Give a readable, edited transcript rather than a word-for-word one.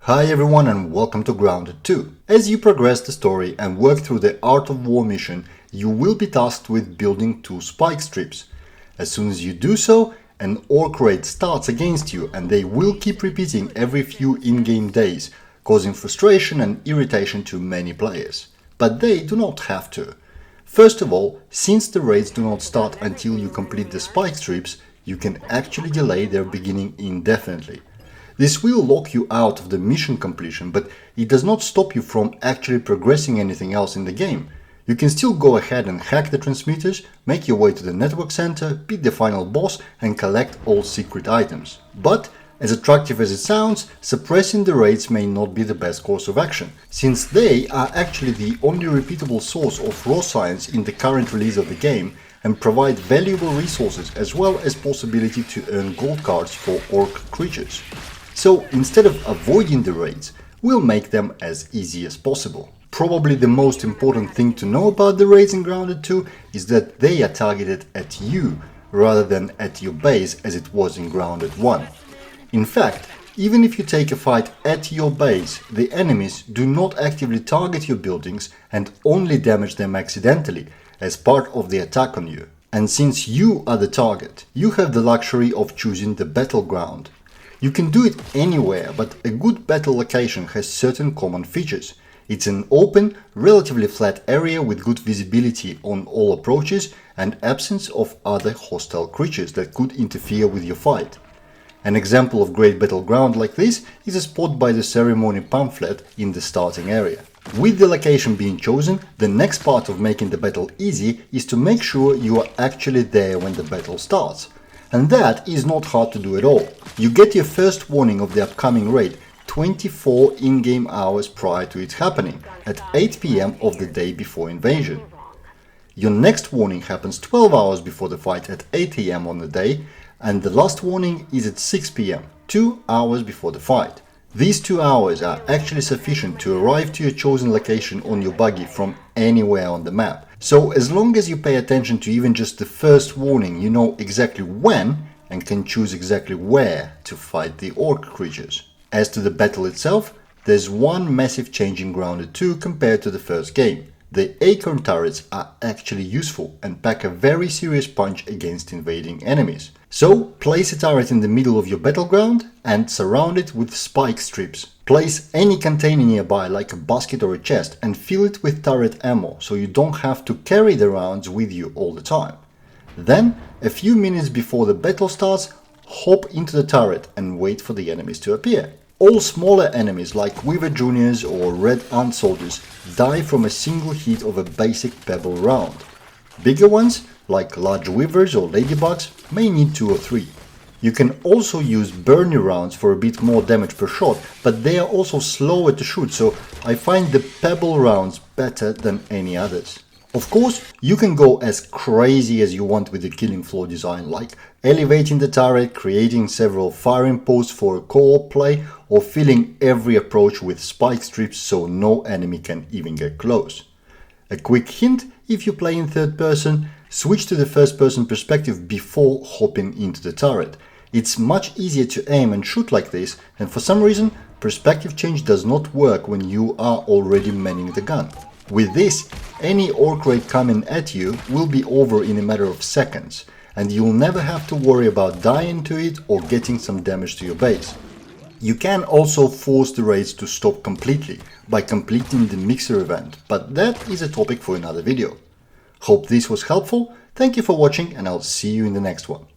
Hi everyone and welcome to Grounded 2. As you progress the story and work through the Art of War mission, you will be tasked with building 2 spike strips. As soon as you do so, an ORC raid starts against you and they will keep repeating every few in-game days, causing frustration and irritation to many players. But they do not have to. First of all, since the raids do not start until you complete the spike strips, you can actually delay their beginning indefinitely. This will lock you out of the mission completion, but it does not stop you from actually progressing anything else in the game. You can still go ahead and hack the transmitters, make your way to the network center, beat the final boss and collect all secret items. But, as attractive as it sounds, suppressing the raids may not be the best course of action, since they are actually the only repeatable source of raw science in the current release of the game and provide valuable resources as well as possibility to earn gold cards for orc creatures. So instead of avoiding the raids, we'll make them as easy as possible. Probably the most important thing to know about the raids in Grounded 2 is that they are targeted at you rather than at your base as it was in Grounded 1. In fact, even if you take a fight at your base, the enemies do not actively target your buildings and only damage them accidentally as part of the attack on you. And since you are the target, you have the luxury of choosing the battleground. You can do it anywhere, but a good battle location has certain common features. It's an open, relatively flat area with good visibility on all approaches and absence of other hostile creatures that could interfere with your fight. An example of great battleground like this is a spot by the ceremony pamphlet in the starting area. With the location being chosen, the next part of making the battle easy is to make sure you are actually there when the battle starts. And that is not hard to do at all. You get your first warning of the upcoming raid 24 in-game hours prior to it happening, at 8 PM of the day before invasion. Your next warning happens 12 hours before the fight at 8 AM on the day, and the last warning is at 6 PM, 2 hours before the fight. These 2 hours are actually sufficient to arrive to your chosen location on your buggy from anywhere on the map. So as long as you pay attention to even just the first warning, you know exactly when and can choose exactly where to fight the orc creatures. As to the battle itself, there's one massive change in Grounded 2 compared to the first game. The acorn turrets are actually useful and pack a very serious punch against invading enemies. So place a turret in the middle of your battleground and surround it with spike strips. Place any container nearby like a basket or a chest and fill it with turret ammo so you don't have to carry the rounds with you all the time. Then, a few minutes before the battle starts, hop into the turret and wait for the enemies to appear. All smaller enemies like Weaver Juniors or Red Ant Soldiers die from a single hit of a basic pebble round. Bigger ones, like large Weavers or Ladybugs, may need 2 or 3. You can also use Burnie rounds for a bit more damage per shot, but they are also slower to shoot, so I find the pebble rounds better than any others. Of course, you can go as crazy as you want with the killing floor design, like elevating the turret, creating several firing posts for a co-op play, or filling every approach with spike strips so no enemy can even get close. A quick hint, if you play in third person, switch to the first person perspective before hopping into the turret. It's much easier to aim and shoot like this, and for some reason, perspective change does not work when you are already manning the gun. With this, any orc raid coming at you will be over in a matter of seconds, and you'll never have to worry about dying to it or getting some damage to your base. You can also force the raids to stop completely by completing the mixer event, but that is a topic for another video. Hope this was helpful, thank you for watching and I'll see you in the next one.